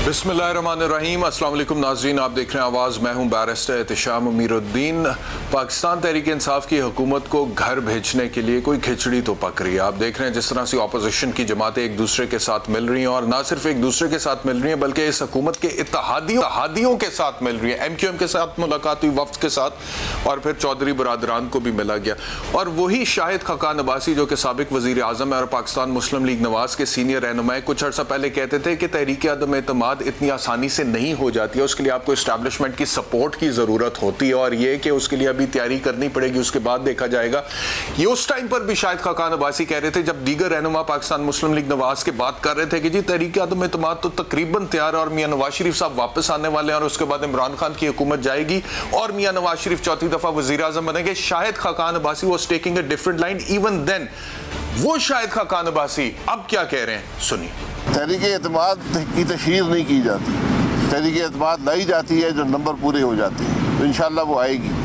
बिस्मिल्लाहिर्रहमानिर्रहीम। अस्सलाम वालेकुम नाज़रीन, आप देख रहे हैं आवाज़। मैं हूं बैरिस्टर एहतिशाम अमीरुद्दीन। पाकिस्तान तहरीक इंसाफ की हुकूमत को घर भेजने के लिए कोई खिचड़ी तो पक रही है। आप देख रहे हैं जिस तरह से अपोजिशन की जमातें एक दूसरे के साथ मिल रही हैं, और ना सिर्फ एक दूसरे के साथ मिल रही हैं बल्कि इस हुकूमत के इत्तेहादियों के साथ मिल रही है। MQM के साथ मुलाकात हुई, वफ्द के साथ, और फिर चौधरी बरादरान को भी मिला गया। और वही शाहिद खकान अब्बासी जो कि साबिक वज़ीर आज़म है और पाकिस्तान मुस्लिम लीग नवाज के सीनियर रहनुमा, कुछ अर्सा पहले कहते थे कि तहरीक अदम एतमाद इतनी आसानी से नहीं हो जाती है, उसके लिए आपको इस्टेब्लिशमेंट की सपोर्ट की ज़रूरत होती है, और ये कि उसके लिए अभी तैयारी करनी पड़ेगी, उसके बाद देखा जाएगा। ये उस टाइम पर भी शाहिद खकान अब्बासी कह रहे थे जब दीगर रहनुमा पाकिस्तान मुस्लिम लीग नवाज के बात कर रहे थे कि जी तहरीक अदम एतमाद तो तकरीबन तैयार है और मियां नवाज शरीफ साहब वापस आने वाले हैं और उसके बाद इमरान खान की हुकूमत जाएगी और मियां नवाज शरीफ चौथी दफा वज़ीर आज़म बनेंगे। Shahid Khaqan Abbasi was taking a different line even then. वो शाहिद खकान अब्बासी अब क्या कह रहे हैं, सुनिए। तहरीक एतमाद की तशहीर नहीं की जाती, तहरीक एतमाद लाई जाती है जो नंबर पूरे हो जाते हैं, तो इंशाल्लाह वो आएगी।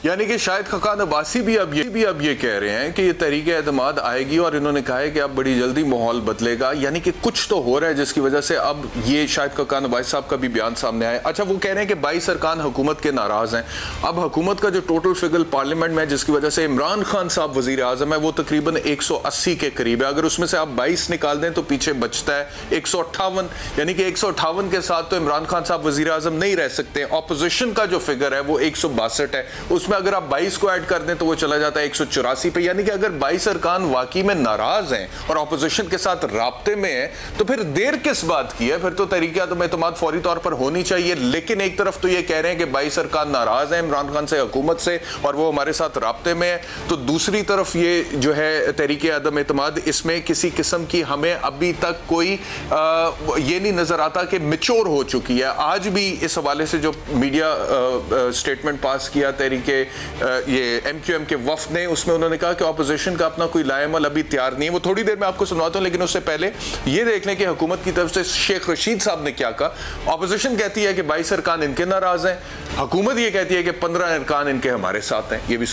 यानी कि शाहिद खकान अब्बासी भी अब ये कह रहे हैं कि ये तहरीक एतमाद आएगी, और इन्होंने कहा है कि अब बड़ी जल्दी माहौल बदलेगा, यानी कि कुछ तो हो रहा है जिसकी वजह से अब ये शाहिद खकान अब्बासी साहब का भी बयान सामने आया। अच्छा, वो कह रहे हैं कि 22 अरकान हुकूमत के नाराज हैं। अब हुकूमत का जो टोटल फिगर पार्लियामेंट में जिसकी वजह से इमरान खान साहब वजीर आजम है वो तकरीबन 180 के करीब है। अगर उसमें से आप 22 निकाल दें तो पीछे बचता है 158, यानी कि 158 के साथ तो इमरान खान साहब वजीर आजम नहीं रह सकते। ऑपोजिशन का जो फिगर है वो 162 है, उसमें अगर आप 22 को ऐड कर दें तो वो चला जाता है 184 पे। यानी कि अगर 22 अरकान वाकई में नाराज हैं और ऑपोजिशन के साथ राब्ते में है तो फिर देर किस बात की है? फिर तो तहरीक अदम एतमाद फौरी तौर पर होनी चाहिए। लेकिन एक तरफ तो ये कह रहे हैं कि 22 अरकान नाराज हैं इमरान खान से, हुकूमत से, और वो हमारे साथ राब्ते में है, तो दूसरी तरफ ये जो है तहरीक अदम एतमाद, इसमें किसी किस्म की हमें अभी तक कोई ये नहीं नजर आता कि मैच्योर हो चुकी है। आज भी इस हवाले से जो मीडिया स्टेटमेंट पास किया तहरीक ये MQM के वफ्द ने, उसमें उन्होंने कहा कि ऑपोजिशन का अपना कोई लाएमल अभी तैयार नहीं है। वो थोड़ी देर में आपको सुनवाता हूं, लेकिन उससे पहले ये देख लें कि हुकूमत की तरफ से शेख रशीद साहब ने क्या कहा। ऑपोजिशन कहती है कि 22 अरकान इनके नाराज हैं, हुकूमत ये कहती है कि 15 अरकान इनके हमारे साथ हैं। ये भी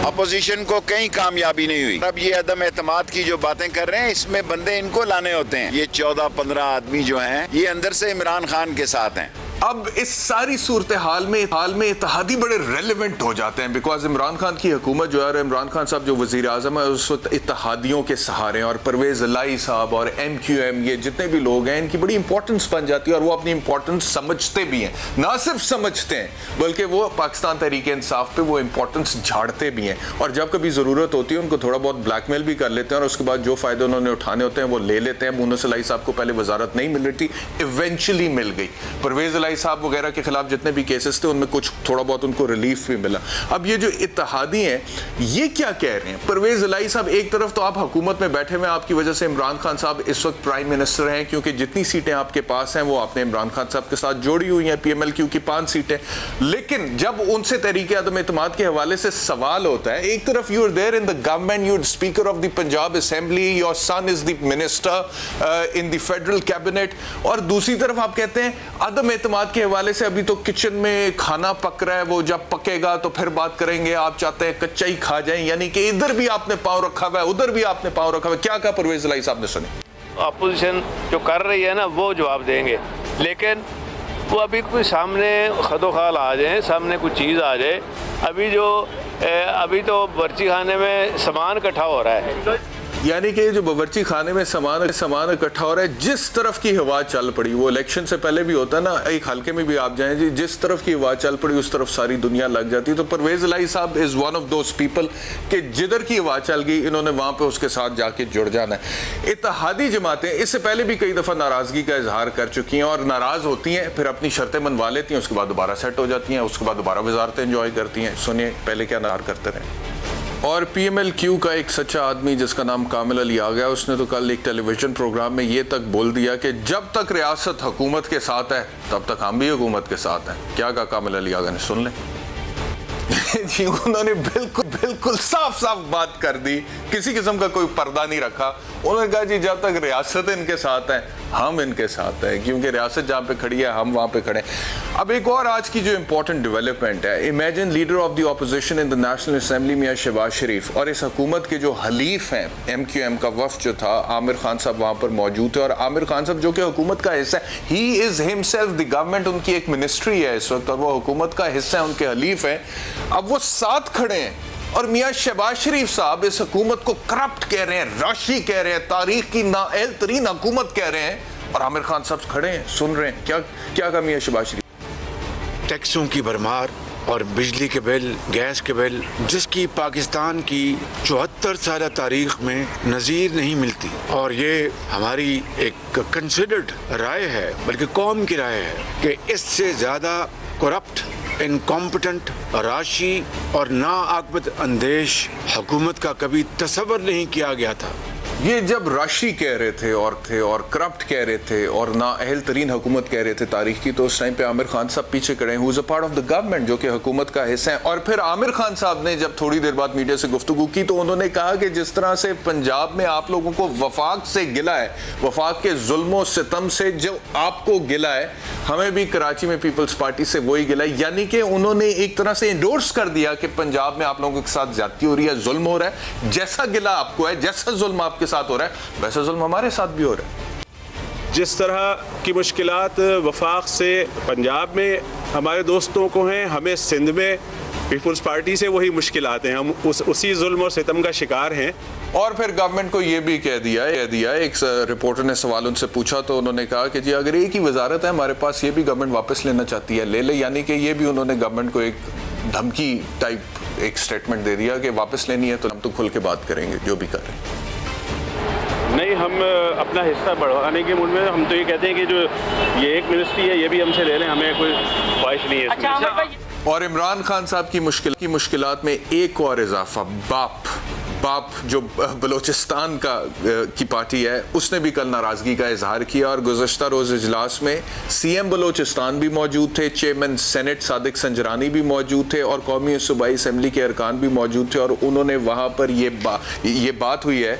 अपोजिशन को कहीं कामयाबी नहीं हुई। अब ये अदम एतमाद की जो बातें कर रहे हैं, इसमें बंदे इनको लाने होते हैं। ये 14-15 आदमी जो हैं ये अंदर से इमरान खान के साथ हैं। अब इस सारी सूरत हाल में इत्तेहादी बड़े रेलिवेंट हो जाते हैं, बिकॉज इमरान खान की हुकूमत जो है, इमरान खान साहब जो वजीर आजम है उस वक्त इत्तेहादियों के सहारे, और परवेज इलाही साहब और MQM ये जितने भी लोग हैं इनकी बड़ी इंपॉर्टेंस बन जाती है, और वो अपनी इंपॉर्टेंस समझते भी हैं। ना सिर्फ समझते हैं बल्कि वो पाकिस्तान तहरीक इंसाफ पे वो इंपॉर्टेंस झाड़ते भी हैं, और जब कभी ज़रूरत होती है उनको थोड़ा बहुत ब्लैकमेल भी कर लेते हैं, और उसके बाद जो फ़ायदे उन्होंने उठाने होते हैं वो ले लेते हैं। मूनस इलाही साहब को पहले वजारत नहीं मिल रही थी, इवेंचुअली मिल गई। परवेज साहब वगैरह के खिलाफ जितने भी केसेस थे उनमें कुछ थोड़ा बहुत उनको रिलीफ भी मिला। अब ये जो इत्तेहादी हैं ये क्या कह रहे हैं? परवेज इलाही साहब, एक तरफ तो आप हुकूमत में बैठे हुए, आपकी वजह से इमरान खान साहब इस वक्त प्राइम मिनिस्टर हैं, क्योंकि जितनी सीटें आपके पास हैं वो आपने इमरान खान साहब के साथ जोड़ी हुई हैं, PMLQ की 5 सीटें। लेकिन जब उनसे तहरीक अदम एतमाद के हवाले से सवाल होता है, एक तरफ you are there in the government, you are speaker of the Punjab assembly, your son is the minister in the federal cabinet, और दूसरी तरफ आप कहते हैं अदम एतमाद के हवाले से अभी तो किचन में खाना पक रहा है, वो जब पकेगा तो फिर बात करेंगे। आप चाहते हैं कच्चा ही खा जाएं, यानी कि इधर भी आपने पांव रखा हुआ है, उधर भी आपने पांव रखा हुआ है। क्या कहा परवेज इलाही साहब ने, सुनी। अपोजिशन जो कर रही है ना वो जवाब देंगे, लेकिन वो अभी कोई सामने खदोखाल आ जाए, सामने कुछ चीज़ आ जाए। अभी तो बर्ची खाने में सामान इकट्ठा हो रहा है, यानी कि जो बावर्ची खाने में सामान इकट्ठा हो रहा है। जिस तरफ की हवा चल पड़ी, वो इलेक्शन से पहले भी होता है ना, एक हल्के में भी आप जाएं जी, जिस तरफ की हवा चल पड़ी उस तरफ सारी दुनिया लग जाती है। तो परवेज इलाही साहब is one of those people कि जिधर की हवा चल गई इन्होंने वहां पे उसके साथ जाके जुड़ जाना है। इत्तेहादी जमातें इससे पहले भी कई दफा नाराजगी का इजहार कर चुकी हैं, और नाराज होती हैं, फिर अपनी शर्तें मनवा लेती हैं, उसके बाद दोबारा सेट हो जाती हैं, उसके बाद दोबारा वजारतें एंजॉय करती हैं। सुनिए पहले क्या नार करते रहे। और PMLQ का एक सच्चा आदमी जिसका नाम कामिल अली आ गया, उसने तो कल एक टेलीविजन प्रोग्राम में ये तक बोल दिया कि जब तक रियासत हुकूमत के साथ है तब तक हम भी हुकूमत के साथ हैं। क्या कहा कामिल अली आगा ने, सुन लें। जी उन्होंने बिल्कुल साफ साफ बात कर दी, किसी किस्म का कोई पर्दा नहीं रखा। उन्होंने कहा जी जब तक रियासत इनके साथ है हम इनके साथ है, क्योंकि रियासत जहाँ पे खड़ी है हम वहाँ पे खड़े हैं। अब एक और आज की जो इंपॉर्टेंट डेवलपमेंट है, imagine leader of the opposition in the national assembly Mian Shahbaz Sharif और इस हुकूमत के जो हलीफ हैं MQM का वफ्द जो था, आमिर खान साहब वहाँ पर मौजूद थे। और आमिर खान साहब जो कि हुकूमत का हिस्सा है, he is himself the government, उनकी एक मिनिस्ट्री है इस वक्त और वो हुकूमत का हिस्सा है, उनके हलीफ हैं। अब वो साथ खड़े हैं और मियां शहबाज शरीफ साहब इस हुकूमत को करप्ट कह रहे हैं, राशि कह रहे हैं, तारीख की नाअहल तरीन हुकूमत कह रहे हैं, और आमिर खान साहब खड़े हैं सुन रहे हैं। क्या कहा मियां शहबाज शरीफ? टैक्सों की भरमार और बिजली के बिल, गैस के बिल, जिसकी पाकिस्तान की 74 साल तारीख में नज़ीर नहीं मिलती। और ये हमारी एक कंसिडर्ड राय है, बल्कि कौम की राय है कि इससे ज़्यादा करप्ट, इनकॉम्पिटेंट, राशि और नाआकबत अंदेश हुकूमत का कभी तसव्वुर नहीं किया गया था। ये जब राशि कह रहे थे और करप्ट कह रहे थे और नाअहल तरीन हुकूमत कह रहे थे तारीख की, तो उस टाइम पे आमिर खान साहब पीछे खड़े हैं, who is a part of the government, जो कि हुकूमत का हिस्सा है। और फिर आमिर खान साहब ने जब थोड़ी देर बाद मीडिया से गुफ्तगू की तो उन्होंने कहा कि जिस तरह से पंजाब में आप लोगों को वफाक से गिला है, वफाक के जुल्म सितम से जो आपको गिला है, हमें भी कराची में पीपल्स पार्टी से वही गिला है। यानी कि उन्होंने एक तरह से इंडोर्स कर दिया कि पंजाब में आप लोगों के साथ ज्यादती हो रही है, जुल्म हो रहा है, जैसा गिला आपको है, जैसा जुल्म आपके साथ हो रहा है, वैसा जुल्म हमारे साथ भी हो रहा है। जिस तरह की मुश्किलात वफाक से पंजाब में हमारे दोस्तों को हैं, हमें सिंध में पीपल्स पार्टी से वही मुश्किलात हैं, हम उसी जुल्म और सितम का शिकार हैं। और फिर गवर्नमेंट को ये भी कह दिया एक रिपोर्टर ने सवाल उनसे पूछा तो उन्होंने कहा कि जी अगर एक ही वजारत है हमारे पास, ये भी गवर्नमेंट वापस लेना चाहती है ले ले। यानी कि ये भी उन्होंने गवर्नमेंट को एक धमकी टाइप एक स्टेटमेंट दे दिया कि वापस लेनी है तो हम तो खुल के बात करेंगे, जो भी कर रहे हैं। नहीं, हम अपना हिस्सा बढ़ाने के मूड में हम तो ये कहते हैं कि जो ये एक मिनिस्ट्री है ये भी हमसे ले लें, हमें कोई ख्वाहिश नहीं है। अच्छा, और इमरान खान साहब की मुश्किलात में एक और इजाफा, बाप जो बलोचिस्तान की पार्टी है, उसने भी कल नाराजगी का इजहार किया। और गुज़श्ता रोज़ इजलास में CM बलोचिस्तान भी मौजूद थे, चेयरमैन सेनेट सादिक संजरानी भी मौजूद थे और कौमी सूबाई असम्बली के अरकान भी मौजूद थे। और उन्होंने वहाँ पर ये बात हुई है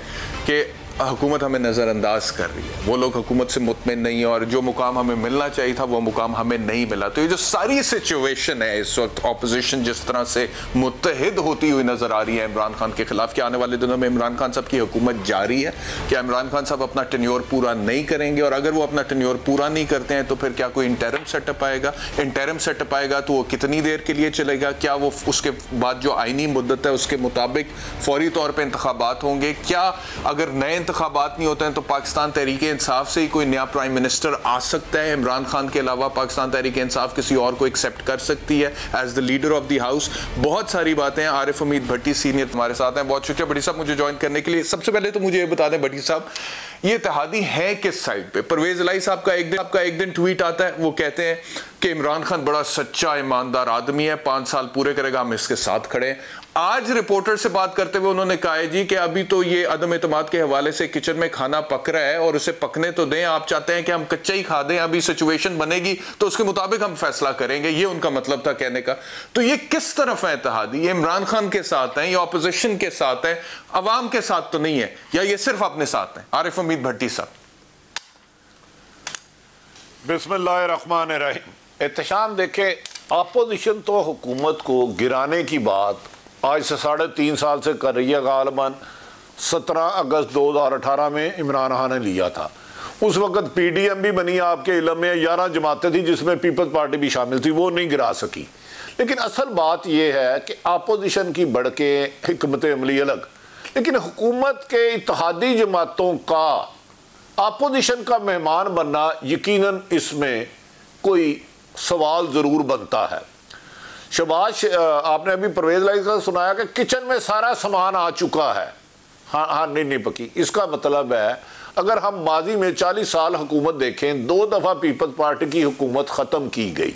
कि हुकूमत हमें नज़रअंदाज कर रही है, वो लोग हुकूमत से मुतमिन नहीं है और जो मुकाम हमें मिलना चाहिए था वो मुकाम हमें नहीं मिला। तो ये जो सारी सिचुएशन है इस वक्त, ऑपोजिशन जिस तरह से मुत्तहिद होती हुई नजर आ रही है इमरान खान के खिलाफ, कि आने वाले दिनों में इमरान खान साहब की हुकूमत जारी है, क्या इमरान खान साहब अपना टेन्योर पूरा नहीं करेंगे, और अगर वो अपना टेन्योर पूरा नहीं करते हैं तो फिर क्या कोई इंटरिम सेटअप आएगा, इंटरिम सेटअप आएगा तो वो कितनी देर के लिए चलेगा, क्या वो उसके बाद जो आईनी मुद्दत है उसके मुताबिक फौरी तौर पर इंतखाबात होंगे, क्या अगर नए इंतखाबात नहीं होते हैं तो पाकिस्तान तहरीक इंसाफ से ही कोई नया प्राइम मिनिस्टर आ सकता है, इमरान खान के अलावा पाकिस्तान तहरीक इंसाफ किसी और को एक्सेप्ट कर सकती है as the leader of the house. बहुत सारी बातें हैं। आरिफ उम्मीद भट्टी सीनियर हमारे साथ हैं, बहुत शुक्रिया भट्टी साहब मुझे ज्वाइन करने के लिए। सबसे पहले तो मुझे ये बता दें भट्टी साहब, ये इत्तेहादी है किस साइड पे? परवेज इलाही साहब का एक दिन ट्वीट आता है, वो कहते हैं कि इमरान खान बड़ा सच्चा ईमानदार आदमी है, 5 साल पूरे करेगा, हम इसके साथ खड़े हैं। आज रिपोर्टर से बात करते हुए उन्होंने कहा है जी कि अभी तो ये अदम एतमाद के हवाले से किचन में खाना पक रहा है और उसे पकने तो दें, आप चाहते हैं कि हम कच्चा ही खा दें, अभी सिचुएशन बनेगी तो उसके मुताबिक हम फैसला करेंगे, ये उनका मतलब था कहने का। तो ये किस तरफ है इत्तेहादी? ये इमरान खान के साथ है, ये ऑपोजिशन के साथ है, अवाम के साथ तो नहीं है, या ये सिर्फ अपने साथ है? आरिफ उम्मीद भट्टी साहब। बिस्मिल्लाहिर्रहमानिर्रहीम। एहतशाम देखे, अपोजिशन तो हुकूमत को गिराने की बात आज से 3.5 साल से कर रही है। गालबन 17 अगस्त 2018 में इमरान खान ने लिया था। उस वक्त PDM भी बनी, आपके इल्म में 11 जमातें थी जिसमें पीपल्स पार्टी भी शामिल थी, वो नहीं गिरा सकी। लेकिन असल बात यह है कि अपोजिशन की बढ़ के हिकमत अमली अलग, लेकिन हुकूमत के इत्तेहादी जमातों का अपोजिशन का मेहमान बनना, यकीनन इसमें कोई सवाल ज़रूर बनता है। शहबाज, आपने अभी परवेज इलाही का सुनाया कि किचन में सारा सामान आ चुका है, हाँ नहीं पकी। इसका मतलब है अगर हम माजी में 40 साल हुकूमत देखें, 2 दफ़ा पीपल्स पार्टी की हुकूमत ख़त्म की गई,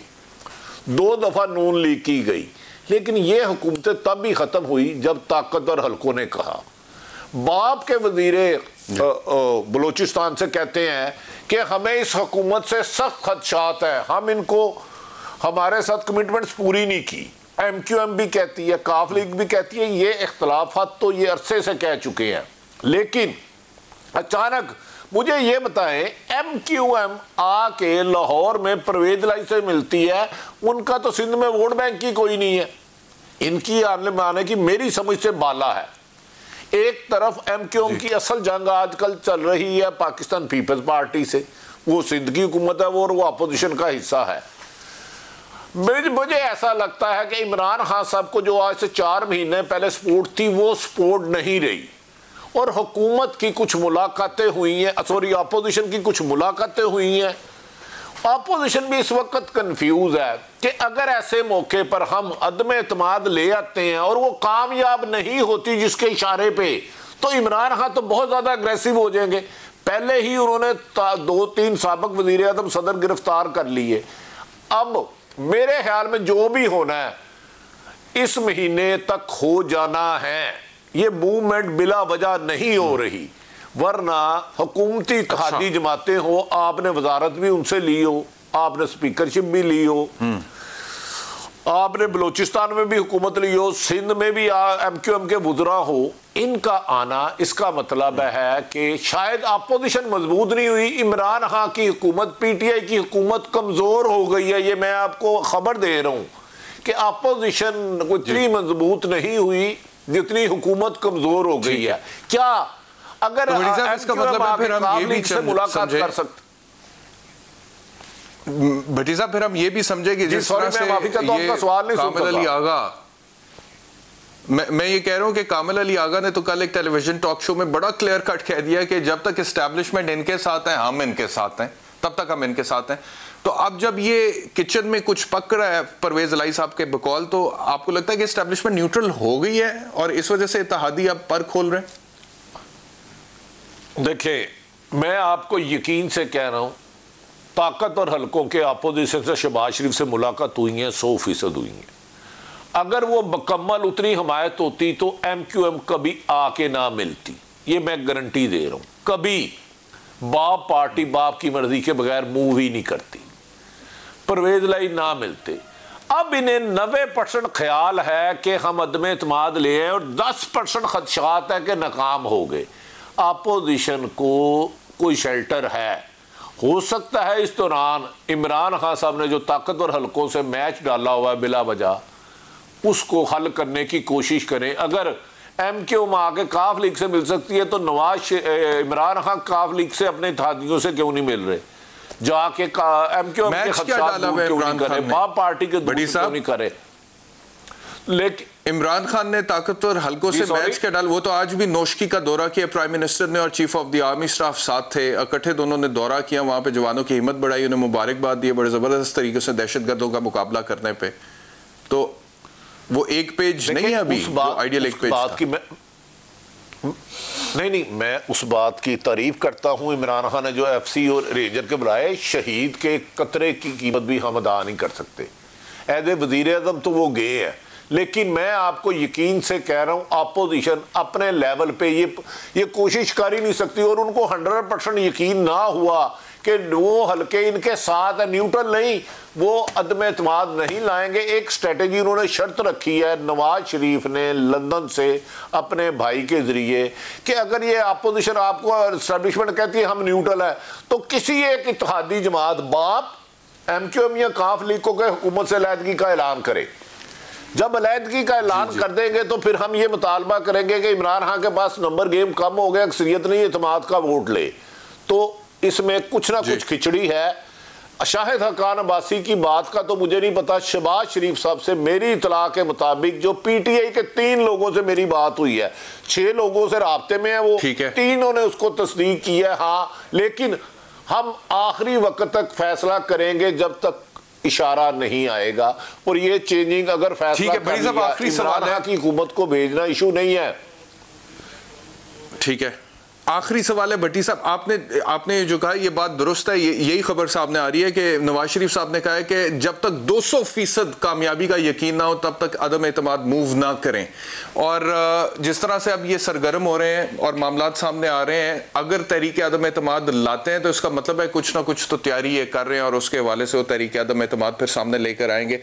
2 दफ़ा नून लीग की गई, लेकिन ये हुकूमतें तब भी ख़त्म हुई जब ताकतवर हलकों ने कहा। बाप के वज़ीरे बलूचिस्तान से कहते हैं कि हमें इस हुकूमत से सख्त खदशात है, हम इनको हमारे साथ कमिटमेंट्स पूरी नहीं की, MQM भी कहती है, काफ लीग भी कहती है, ये इख्तलाफात तो ये अरसे से कह चुके हैं। लेकिन अचानक मुझे ये बताएं, MQM आके लाहौर में परवेज लाई से मिलती है, उनका तो सिंध में वोट बैंक ही कोई नहीं है। इनकी आने माने की मेरी समझ से बाला है। एक तरफ MQM की असल जंग आजकल चल रही है पाकिस्तान पीपल्स पार्टी से, वो सिंध की हुकूमत है वो, और वो अपोजिशन का हिस्सा है। मुझे ऐसा लगता है कि इमरान खान साहब को जो आज से 4 महीने पहले सपोर्ट थी वो सपोर्ट नहीं रही, और हुकूमत की कुछ मुलाकातें हुई हैं, सॉरी अपोजिशन की कुछ मुलाकातें हुई हैं। अपोजिशन भी इस वक्त कंफ्यूज है कि अगर ऐसे मौके पर हम अदम एतमाद ले आते हैं और वो कामयाब नहीं होती जिसके इशारे पे, तो इमरान खान तो बहुत ज़्यादा अग्रेसिव हो जाएंगे। पहले ही उन्होंने 2-3 साबिक वज़ीर आज़म सदर गिरफ्तार कर लिए। अब मेरे ख्याल में जो भी होना है इस महीने तक हो जाना है, ये मूवमेंट बिला वजह नहीं हो रही, वरना हुकूमती इत्तेहादी जमातें हो, आपने वजारत भी उनसे ली हो, आपने स्पीकरशिप भी ली हो, आपने बलूचिस्तान में भी हुकूमत ली हो, सिंध में भी MQM के वुज़रा हो, इनका आना इसका मतलब है कि शायद अपोजिशन मजबूत नहीं हुई, इमरान खान की हुकूमत, PTI की हुकूमत कमज़ोर हो गई है। ये मैं आपको खबर दे रहा हूँ कि अपोजिशन इतनी मजबूत नहीं हुई जितनी हुकूमत कमज़ोर हो गई है। क्या अगर इसका मतलब है फिर हम ये भी से मुलाकात कर सकते, भट्टी साहब, फिर हम ये भी समझे कि जिस तरह से ये कामिल अली आगा, मैं ये कह रहा हूं कि कामिल अली आगा ने तो कल एक टेलीविजन टॉक शो में बड़ा क्लियर कट कह दिया कि जब तक एस्टैब्लिशमेंट इनके साथ है हम इनके साथ हैं, तब तक हम इनके साथ हैं। तो अब जब ये किचन में कुछ पक रहा है परवेज लाई साहब के बकौल, तो आपको लगता है कि एस्टैब्लिशमेंट न्यूट्रल हो गई है और इस वजह से इत्तेहादी अब पर खोल रहे हैं? देखिए, मैं आपको यकीन से कह रहा हूं, ताकत और हलकों के अपोजिशन से शहबाज शरीफ से मुलाकात हुई है, 100% हुई है। अगर वो मुकम्मल उतनी हमायत होती तो MQM कभी आके ना मिलती, ये मैं गारंटी दे रहा हूं। कभी बाप पार्टी बाप की मर्जी के बगैर मूव ही नहीं करती, परवेज लाई ना मिलते। अब इन्हें 90% ख्याल है कि हम अदम एतमाद ले आए और 10% खदशात है कि नाकाम हो गए। अपोजिशन को कोई शेल्टर है, हो सकता है इस दौरान इमरान खान साहब ने जो ताकत और हलकों से मैच डाला हुआ है बिला वजह, उसको हल करने की कोशिश करें। अगर MQM आके काफ लीग से मिल सकती है तो इमरान खान काफ लीग से अपने इत्तेहादियों से क्यों नहीं मिल रहे, जाके MQM के खदशात दूर क्यों नहीं करे, बाप पार्टी के दूर क्यों नहीं करे। लेकिन इमरान खान ने ताकतवर हलकों से मैच के डाल, वो तो आज भी नोशकी का दौरा किया, प्राइम मिनिस्टर ने और chief of the army staff साथ थे, इकट्ठे दोनों ने दौरा किया, वहां पे जवानों की हिम्मत बढ़ाई, उन्हें मुबारकबाद दी बड़े जबरदस्त तरीके से दहशतगर्दों का मुकाबला करने पे। तो वो एक पेज नहीं है अभी जो आइडियल एक पेज बात की नहीं, मैं उस बात की तारीफ करता हूं। इमरान खान ने जो FC और रेंजर के बुलाए, शहीद के कतरे की कीमत भी हम अदा नहीं कर सकते। एज ए वजीर आज़म तो वो गए हैं, लेकिन मैं आपको यकीन से कह रहा हूं अपोजिशन अपने लेवल पे ये कोशिश कर ही नहीं सकती, और उनको 100% यकीन ना हुआ कि वो हल्के इनके साथ है, न्यूट्रल नहीं, वो अदम एतमाद नहीं लाएंगे। एक स्ट्रेटेजी उन्होंने शर्त रखी है नवाज शरीफ ने लंदन से अपने भाई के जरिए कि अगर ये अपोजिशन आपको एस्टैब्लिशमेंट कहती है हम न्यूट्रल है, तो किसी एक इत्तेहादी जमात बाप MQM या काफ लीग को हुकूमत से अलहदगी का ऐलान करे। जब अलहदगी का ऐलान कर देंगे तो फिर हम ये मुतालबा करेंगे कि इमरान खान के पास नंबर गेम कम हो गया, अक्सरियत नहीं एतमाद का वोट ले। तो इसमें कुछ ना कुछ खिचड़ी है। शाहिद हक्कान अब्बासी की बात का तो मुझे नहीं पता, शहबाज शरीफ साहब से मेरी इतला के मुताबिक जो PTI के 3 लोगों से मेरी बात हुई है, 6 लोगों से राब्ते में है वो, 3 ने उसको तस्दीक की है। हाँ, लेकिन हम आखिरी वक्त तक फैसला करेंगे जब तक इशारा नहीं आएगा, और ये चेंजिंग अगर फैसला कर लिया, इमरान खान की हुकूमत को भेजना इशू नहीं है। ठीक है, आखिरी सवाल है भट्टी साहब, आपने जो कहा ये बात दुरुस्त है, यही खबर सामने आ रही है कि नवाज शरीफ साहब ने कहा है कि जब तक 200% कामयाबी का यकीन ना हो तब तक अदम एतमाद मूव ना करें। और जिस तरह से अब ये सरगर्म हो रहे हैं और मामलात सामने आ रहे हैं, अगर तहरीक अदम एतमाद लाते हैं तो इसका मतलब है कुछ ना कुछ तो तैयारी ये कर रहे हैं और उसके हवाले से वो तहरीक अदम एतमाद फिर सामने लेकर आएंगे।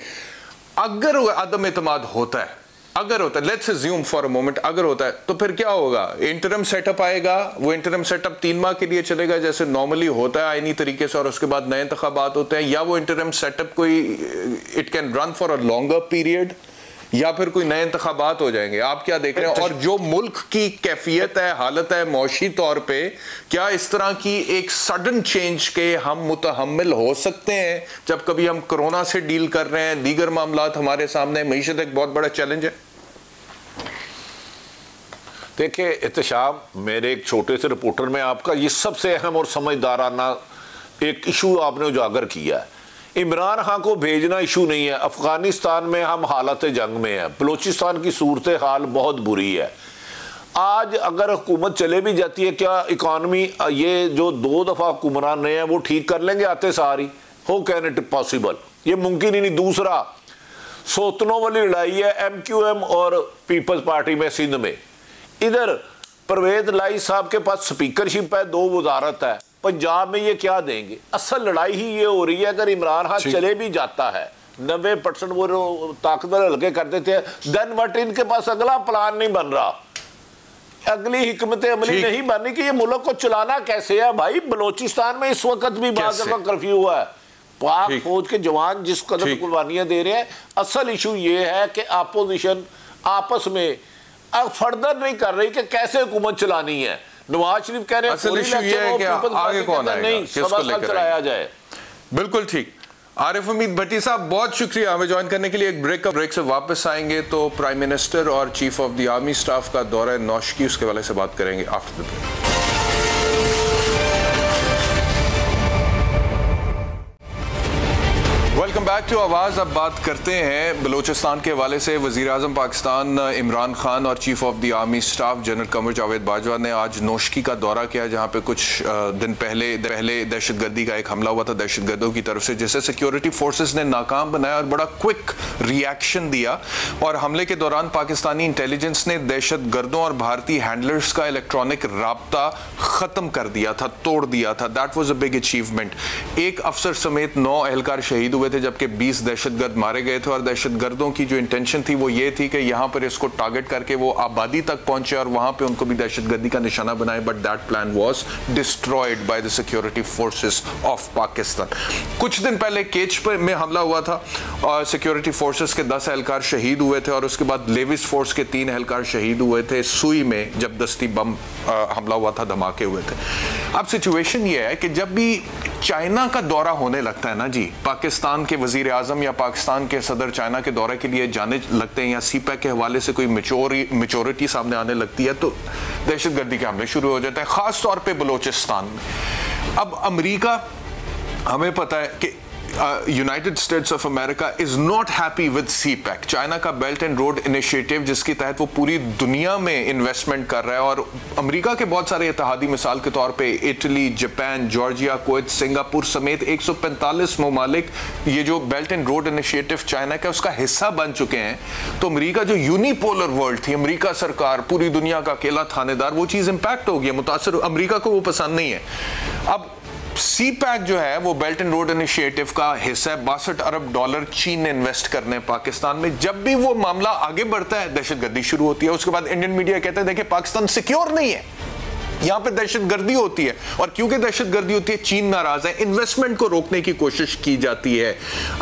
अगर अदम एतमाद होता है, अगर होता है, let's assume for a moment, अगर होता है तो फिर क्या होगा? इंटरम सेटअप आएगा, वो इंटरम सेटअप 3 माह के लिए चलेगा जैसे नॉर्मली होता है आईनी तरीके से, और उसके बाद नए इंतखाबात होते हैं, या वो इंटरम सेटअप कोई it can run for a longer period, या फिर कोई नए इंतखाबात हो जाएंगे? आप क्या देख रहे हैं? और जो मुल्क की कैफियत है, हालत है मौशी तौर पे, क्या इस तरह की एक सडन चेंज के हम मुतहम्मिल हो सकते हैं जब कभी हम कोरोना से डील कर रहे हैं, दीगर मामलात हमारे सामने, मईशत एक बहुत बड़ा चैलेंज है? देखिए एहतशाम, मेरे एक छोटे से रिपोर्टर में आपका ये सबसे अहम और समझदाराना एक इशू आपने उजागर किया है। इमरान खान को भेजना इशू नहीं है। अफगानिस्तान में हम हालत जंग में हैं, बलूचिस्तान की सूरत हाल बहुत बुरी है। आज अगर हुकूमत चले भी जाती है, क्या इकॉनमी ये जो 2 दफ़ा हुक्मरान रहे हैं वो ठीक कर लेंगे आते सारी? हो कैन इट पॉसिबल? ये मुमकिन ही नहीं। दूसरा, सोतनों वाली लड़ाई है MQM और पीपल्स पार्टी में सिंध में। इधर परवेज लाई साहब के पास स्पीकरशिप है, 2 वजारत है। पंजाब में ये क्या देंगे? असल लड़ाई ही ये हो रही है, अगर इमरान खान चले भी जाता है, 90% वो ताकतवर हल्के कर देते हैं, देन व्हाट? इनके पास अगला प्लान नहीं बन रहा, अगली हिकमत अमली नहीं बननी कि ये मुल्क को चलाना कैसे है। भाई बलोचिस्तान में इस वक्त भी बाज़ दफ़ा कर्फ्यू हुआ है, पाक फौज के जवान जिस कदर कुर्बानियां दे रहे हैं। असल इशू ये है कि अपोजिशन आपस में फर्दर नहीं कर रही कि कैसे हुकूमत चलानी है। नवाज शरीफ कह रहे हैं आगे कौन आएगा, किसको लेकर चलाया जाए। बिल्कुल ठीक। आरिफ हमीद भट्टी साहब, बहुत शुक्रिया हमें ज्वाइन करने के लिए। एक ब्रेक से वापस आएंगे तो प्राइम मिनिस्टर और chief of the army staff का दौरा नौशकी, उसके वाले से बात करेंगे after the break. Welcome back to Awaz. अब बात करते हैं बलूचिस्तान के हवाले से। वज़ीर आज़म पाकिस्तान इमरान खान और chief of the army staff general Qamar Javed Bajwa ने आज नौशकी का दौरा किया, जहां पे कुछ दिन पहले दहशतगर्दी का एक हमला हुआ था दहशतगर्दों की तरफ से, जिसे सिक्योरिटी फोर्सेस ने नाकाम बनाया और बड़ा क्विक रिएक्शन दिया। और हमले के दौरान पाकिस्तानी इंटेलिजेंस ने दहशतगर्दों और भारतीय हैंडलर्स का इलेक्ट्रॉनिक राब्ता ख़त्म कर दिया था, तोड़ दिया था। That was a big achievement. एक अफसर समेत 9 एहलकार शहीद हुए थे, जबकि 20 दहशतगर्द मारे गए थे। और दहशतगर्दों की जो इंटेंशन थी वो ये थी कि यहां पर इसको टारगेट करके वो आबादी तक पहुंचे और वहां पे उनको भी दहशतगर्दी का निशाना बनाए, but that plan was destroyed by the security forces of Pakistan. कुछ दिन पहले केच में हमला हुआ था और सिक्योरिटी फोर्सेस के 10 एहलकार शहीद हुए थे, और उसके बाद लेविस फोर्स के 3 एहलकार शहीद हुए थे सुई में, जब दस्ती बम हमला हुआ था, धमाके हुए थे। अब सिचुएशन ये है कि जब भी चाइना का दौरा होने लगता है ना जी, पाकिस्तान के वजीर आजम या पाकिस्तान के सदर चाइना के दौरे के लिए जाने लगते हैं, या सीपैक के हवाले से कोई मेचोरिटी सामने आने लगती है, तो दहशतगर्दी के हमले शुरू हो जाते हैं, खास तौर पे बलूचिस्तान में। अब अमेरिका, हमें पता है कि United states of America is not happy with CPEC, China का बेल्ट एंड रोड इनिशिएटिव, जिसके तहत वो पूरी दुनिया में इन्वेस्टमेंट कर रहा है। और अमेरिका के बहुत सारे इत्तेहादी, मिसाल के तौर पे Italy, Japan, Georgia, Kuwait, Singapore समेत 145 ममालिक ये जो belt and road initiative China का उसका हिस्सा बन चुके हैं। तो अमेरिका जो यूनिपोलर वर्ल्ड थी, अमेरिका सरकार पूरी दुनिया का अकेला थानेदार, वो चीज इंपैक्ट हो गई, मुतासर, अमेरिका को वो पसंद नहीं है। अब सीपैक जो है वो बेल्ट एंड रोड इनिशिएटिव का हिस्सा है। $62 अरब चीन ने इन्वेस्ट करने हैं पाकिस्तान में। जब भी वो मामला आगे बढ़ता है, दहशतगर्दी शुरू होती है। उसके बाद इंडियन मीडिया कहता है देखिए पाकिस्तान सिक्योर नहीं है, यहां पे दहशतगर्दी होती है, और क्योंकि दहशतगर्दी होती है चीन नाराज है, इन्वेस्टमेंट को रोकने की कोशिश की जाती है।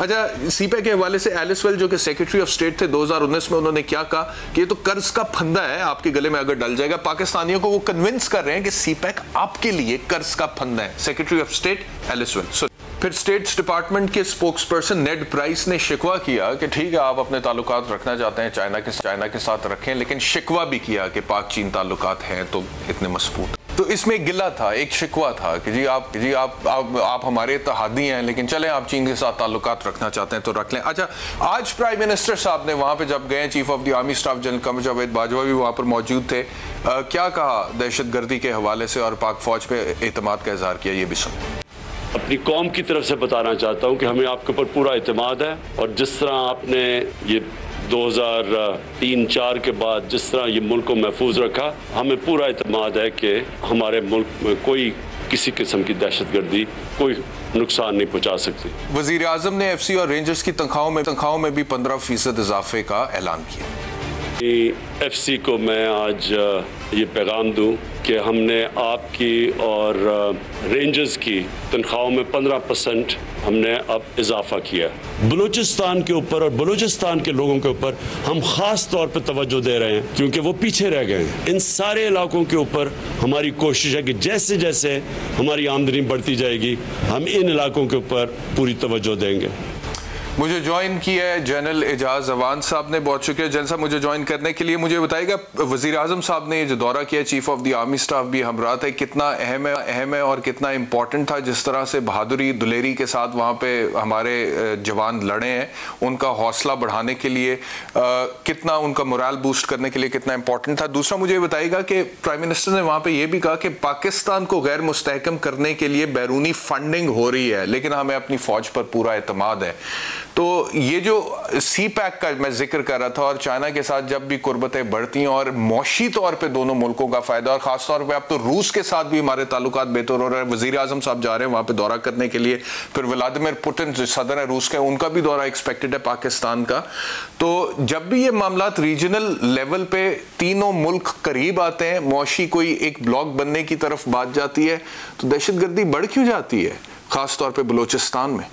अच्छा, सीपैक के हवाले से एलिस वेल जो कि सेक्रेटरी ऑफ स्टेट थे 2019 में, उन्होंने क्या कहा कि ये तो कर्ज का फंदा है, आपके गले में अगर डल जाएगा। पाकिस्तानियों को वो कन्विंस कर रहे हैं कि सीपैक आपके लिए कर्ज का फंदा है, secretary of state Alice Wells. फिर स्टेट्स डिपार्टमेंट के स्पोक्सपर्सन नेड प्राइस ने शिकवा किया कि ठीक है आप अपने ताल्लुकात रखना चाहते हैं चाइना के साथ रखें, लेकिन शिकवा भी किया कि पाक चीन ताल्लुकात हैं तो इतने मजबूत। तो इसमें एक गिला था, एक शिकवा था कि जी आप हमारे इत्तेहादी हैं, लेकिन चलें आप चीन के साथ ताल्लुकात रखना चाहते हैं तो रख लें। अच्छा, आज प्राइम मिनिस्टर साहब ने वहां पे जब गए, chief of the army staff general Qamar Javed Bajwa भी वहां पर मौजूद थे, क्या कहा दहशतगर्दी के हवाले से और पाक फौज पे एतमाद का इजहार किया, ये भी सुन। अपनी कौम की तरफ से बताना चाहता हूँ कि हमें आपके ऊपर पूरा एतमाद है, और जिस तरह आपने ये 2003-4 के बाद जिस तरह ये मुल्क को महफूज रखा, हमें पूरा एतमाद है कि हमारे मुल्क में कोई किसी किस्म की दहशतगर्दी कोई नुकसान नहीं पहुंचा सकती। वज़ीर आज़म ने एफसी और रेंजर्स की तनख्वाहों में भी 15% इजाफे का ऐलान किया। एफसी को मैं आज ये पैगाम दूं कि हमने आपकी और रेंजर्स की तनख्वाहों में 15% हमने अब इजाफा किया। बलूचिस्तान के ऊपर और बलूचिस्तान के लोगों के ऊपर हम ख़ास तौर पर तवज्जो दे रहे हैं क्योंकि वो पीछे रह गए हैं। इन सारे इलाकों के ऊपर हमारी कोशिश है कि जैसे जैसे हमारी आमदनी बढ़ती जाएगी हम इन इलाकों के ऊपर पूरी तवज्जो देंगे। मुझे ज्वाइन किया है जनरल एजाज अवान साहब ने, बहुत शुक्रिया जनरल साहब मुझे ज्वाइन करने के लिए। मुझे बताइएगा वज़ीर आज़म साहब ने ये जो दौरा किया, chief of the army staff भी हमरा था, कितना अहम है और कितना इम्पोर्टेंट था। जिस तरह से बहादुरी दुलेरी के साथ वहाँ पे हमारे जवान लड़े हैं, उनका हौसला बढ़ाने के लिए कितना, उनका मोरल बूस्ट करने के लिए कितना इंपॉर्टेंट था। दूसरा मुझे बताइएगा कि प्राइम मिनिस्टर ने वहाँ पे ये भी कहा कि पाकिस्तान को गैर मुस्तहकम करने के लिए बैरूनी फंडिंग हो रही है, लेकिन हमें अपनी फौज पर पूरा एतमाद है। तो ये जो सी पैक का मैं जिक्र कर रहा था और चाइना के साथ जब भी कुर्बतें बढ़ती हैं और मौशी तौर पे दोनों मुल्कों का फायदा, और खास तौर पे अब तो रूस के साथ भी हमारे ताल्लुकात बेहतर हो रहे हैं। वजीर आजम साहब जा रहे हैं वहां पे दौरा करने के लिए, फिर व्लादिमीर पुतिन जो सदर है रूस के, उनका भी दौरा एक्सपेक्टेड है पाकिस्तान का। तो जब भी ये मामला रीजनल लेवल पे तीनों मुल्क करीब आते हैं, मौशी कोई एक ब्लॉक बनने की तरफ बात जाती है, तो दहशतगर्दी बढ़ क्यों जाती है, खास तौर पर बलूचिस्तान में?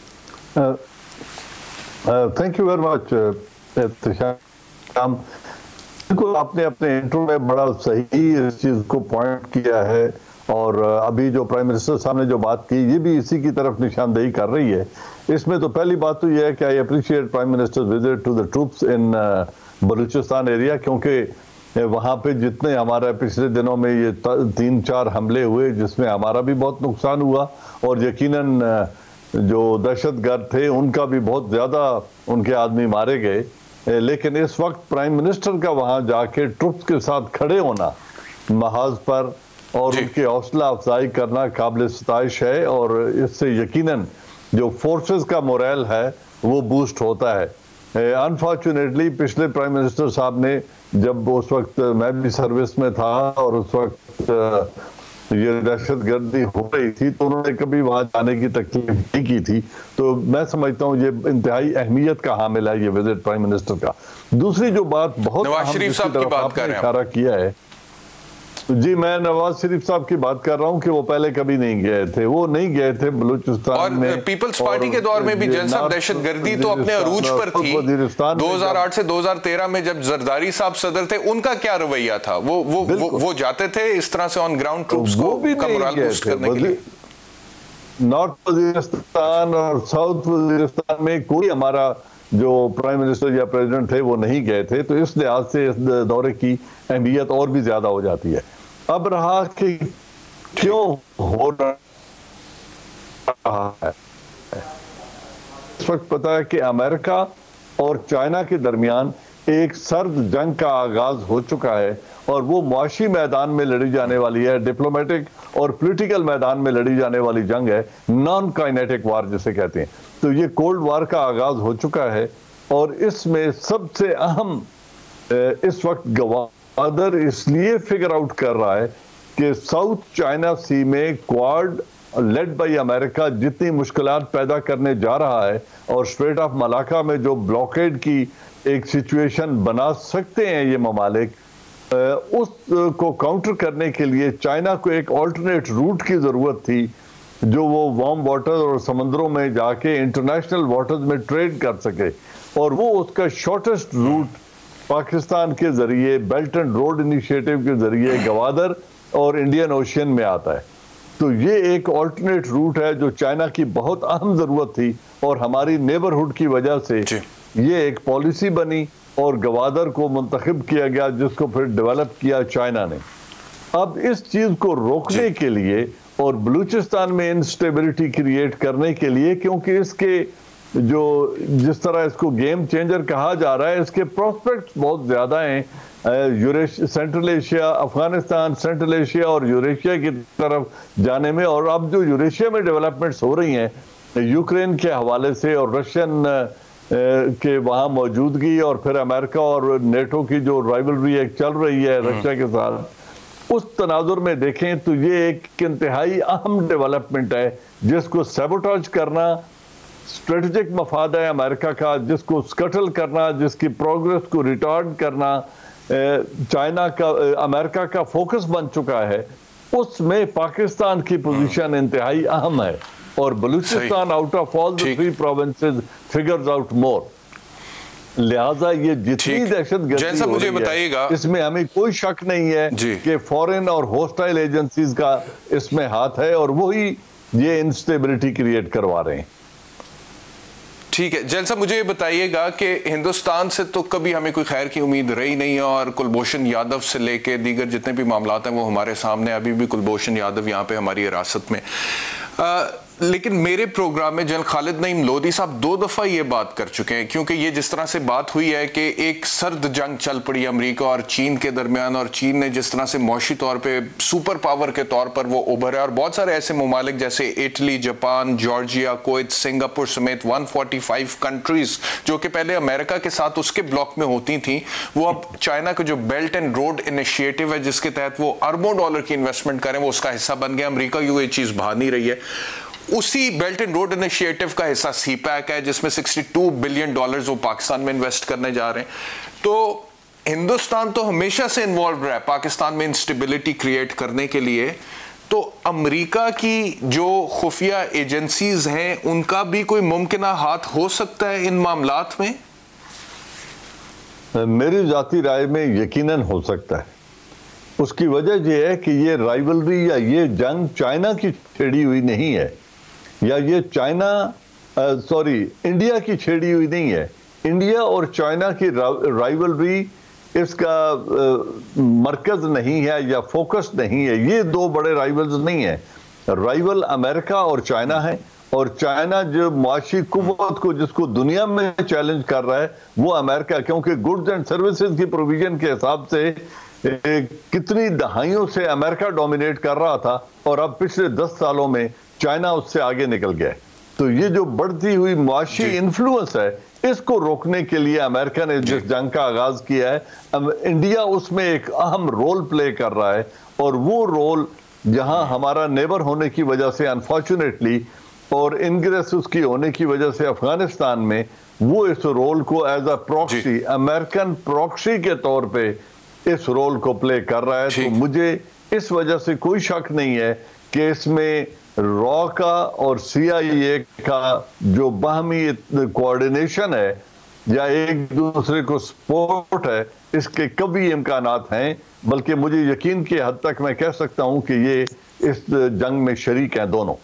Thank you very much Ehtesham. बिल्कुल आपने अपने इंट्रो में बड़ा सही इस चीज़ को पॉइंट किया है, और अभी जो प्राइम मिनिस्टर साहब ने जो बात की ये भी इसी की तरफ निशानदेही कर रही है। इसमें तो पहली बात तो ये है कि I appreciate prime minister visit to the troops in Balochistan area, क्योंकि वहाँ पे जितने हमारे पिछले दिनों में ये 3-4 हमले हुए जिसमें हमारा भी बहुत नुकसान हुआ, और यकीनन जो दहशतगर्द थे उनका भी बहुत ज़्यादा उनके आदमी मारे गए। लेकिन इस वक्त प्राइम मिनिस्टर का वहाँ जाके ट्रुप्स के साथ खड़े होना महाज पर और उनकी हौसला अफजाई करना काबिल सताइश है, और इससे यकीनन जो फोर्सेस का मोरल है वो बूस्ट होता है। अनफॉर्चुनेटली पिछले प्राइम मिनिस्टर साहब ने, जब उस वक्त मैं भी सर्विस में था और उस वक्त ये दहशतगर्दी हो रही थी, तो उन्होंने कभी वहां जाने की तकलीफ नहीं की थी। तो मैं समझता हूँ ये इंतहाई अहमियत का हामिल है ये विजिट प्राइम मिनिस्टर का। दूसरी जो बात बहुत नवाज शरीफ साहब की बात कर रहे हैं, इशारा किया है जी, मैं नवाज शरीफ साहब की बात कर रहा हूं कि वो पहले कभी नहीं गए थे, वो नहीं गए थे बलूचिस्तान में। और पीपल्स पार्टी के दौर में भी जनसाब दहशतगर्दी तो अपने अरूज पर थी। 2008 से 2013 में जब जरदारी साहब सदर थे, उनका क्या रवैया था? वो जाते थे इस तरह से ऑन ग्राउंड ट्रूप्स को मोरल बूस्ट करने के लिए। नॉर्थ वजीरिस्तान और साउथ वजीरिस्तान में कोई हमारा जो प्राइम मिनिस्टर या प्रेसिडेंट थे वो नहीं गए थे, तो इस लिहाज से इस दौरे की अहमियत और भी ज्यादा हो जाती है। अब रहा कि क्यों हो रहा है, इस वक्त पता है कि अमेरिका और चाइना के दरमियान एक सर्द जंग का आगाज हो चुका है, और वो मुआशी मैदान में लड़ी जाने वाली है, डिप्लोमेटिक और पॉलिटिकल मैदान में लड़ी जाने वाली जंग है, नॉन काइनेटिक वार जिसे कहते हैं। तो ये कोल्ड वार का आगाज हो चुका है, और इसमें सबसे अहम इस वक्त गवादर इसलिए फिगर आउट कर रहा है कि साउथ चाइना सी में क्वाड लेड बाई अमेरिका जितनी मुश्किलात पैदा करने जा रहा है, और स्ट्रेट ऑफ मलाका में जो ब्लॉकेड की एक सिचुएशन बना सकते हैं ये ममालिक, उसको काउंटर करने के लिए चाइना को एक ऑल्टरनेट रूट की ज़रूरत थी, जो वो वार्म वाटर और समंदरों में जाके इंटरनेशनल वाटर्स में ट्रेड कर सके। और वो उसका शॉर्टेस्ट रूट पाकिस्तान के ज़रिए बेल्ट एंड रोड इनिशिएटिव के ज़रिए गवादर और इंडियन ओशियन में आता है। तो ये एक ऑल्टरनेट रूट है जो चाइना की बहुत अहम ज़रूरत थी, और हमारी नेबरहुड की वजह से ये एक पॉलिसी बनी और गवादर को मुंतखब किया गया, जिसको फिर डेवलप किया चाइना ने। अब इस चीज़ को रोकने के लिए और बलूचिस्तान में इंस्टेबिलिटी क्रिएट करने के लिए, क्योंकि इसके जो जिस तरह इसको गेम चेंजर कहा जा रहा है, इसके प्रोस्पेक्ट्स बहुत ज़्यादा हैं। Central Asia, Afghanistan, central Asia और यूरेशिया की तरफ जाने में, और अब जो यूरेशिया में डेवलपमेंट्स हो रही हैं यूक्रेन के हवाले से और रशियन के वहाँ मौजूदगी, और फिर अमेरिका और नेटो की जो राइवलरी एक चल रही है रशिया के साथ, उस तनाजुर में देखें तो ये एक इंतहाई अहम डेवलपमेंट है जिसको सैबोटाज करना स्ट्रेटेजिक मफाद है अमेरिका का, जिसको स्कटल करना, जिसकी प्रोग्रेस को रिटार्ड करना चाइना का अमेरिका का फोकस बन चुका है। उसमें पाकिस्तान की पोजीशन इंतहाई अहम है और Balochistan out of all the 3 provinces figures out more. लिहाजा ये जितनी दहशतगर्दी मुझे बताइएगा इसमें हमें कोई शक नहीं है कि फॉरेन और होस्टाइल एजेंसीज का इसमें हाथ है और वही ये इंस्टेबिलिटी क्रिएट करवा रहे हैं। ठीक है जैन साहब, मुझे ये बताइएगा कि हिंदुस्तान से तो कभी हमें कोई खैर की उम्मीद रही नहीं है और कुलभूषण यादव से लेके दीगर जितने भी मामला हैं वो हमारे सामने, अभी भी कुलभूषण यादव यहाँ पे हमारी हिरासत में। लेकिन मेरे प्रोग्राम में जनरल खालिद नईम लोधी साहब 2 दफा ये बात कर चुके हैं, क्योंकि ये जिस तरह से बात हुई है कि एक सर्द जंग चल पड़ी अमेरिका और चीन के दरमियान, और चीन ने जिस तरह से मौशी तौर पे सुपर पावर के तौर पर वो उभरा है और बहुत सारे ऐसे ममालिक जैसे Italy, Japan, Georgia, Kuwait, Singapore समेत 145 कंट्रीज जो कि पहले अमेरिका के साथ उसके ब्लॉक में होती थी, वो अब चाइना का जो बेल्ट एंड रोड इनिशिएटिव है जिसके तहत वो अरबों डॉलर की इन्वेस्टमेंट करें, वो उसका हिस्सा बन गया। अमेरिका की ये चीज भा नहीं रही है। उसी बेल्ट एंड रोड इनिशिएटिव का हिस्सा सीपैक है जिसमें $62 बिलियन वो पाकिस्तान में इन्वेस्ट करने जा रहे हैं। तो हिंदुस्तान तो हमेशा से इन्वॉल्व रहा है पाकिस्तान में इंस्टेबिलिटी क्रिएट करने के लिए, तो अमेरिका की जो खुफिया एजेंसीज हैं उनका भी कोई मुमकिन हाथ हो सकता है इन मामलात में? मेरी जाती राय में यकीनन हो सकता है। उसकी वजह यह है कि ये राइवलरी या ये जंग चाइना की छेड़ी हुई नहीं है, या ये इंडिया की छेड़ी हुई नहीं है। इंडिया और चाइना की राइवलरी इसका मरकज नहीं है या फोकस नहीं है। ये 2 बड़े राइवल्स नहीं है। राइवल अमेरिका और चाइना है, और चाइना जो माशी कुव्वत को जिसको दुनिया में चैलेंज कर रहा है वो अमेरिका, क्योंकि गुड्स एंड सर्विसेज की प्रोविजन के हिसाब से कितनी दहाइयों से अमेरिका डोमिनेट कर रहा था और अब पिछले 10 सालों में चाइना उससे आगे निकल गया। तो ये जो बढ़ती हुई माशी इन्फ्लुएंस है, इसको रोकने के लिए अमेरिका ने जिस जंग का आगाज किया है, इंडिया उसमें एक अहम रोल प्ले कर रहा है। और वो रोल जहां हमारा नेबर होने की वजह से अनफॉर्चुनेटली और इनग्रेस उसकी होने की वजह से अफगानिस्तान में, वो इस रोल को as a proxy, American proxy के तौर पे इस रोल को प्ले कर रहा है। तो मुझे इस वजह से कोई शक नहीं है कि इसमें रॉ का और CIA का जो बाहमी कोऑर्डिनेशन है या एक दूसरे को सपोर्ट है, इसके कभी इम्कानात हैं। बल्कि मुझे यकीन की हद तक मैं कह सकता हूं कि ये इस जंग में शरीक हैं दोनों।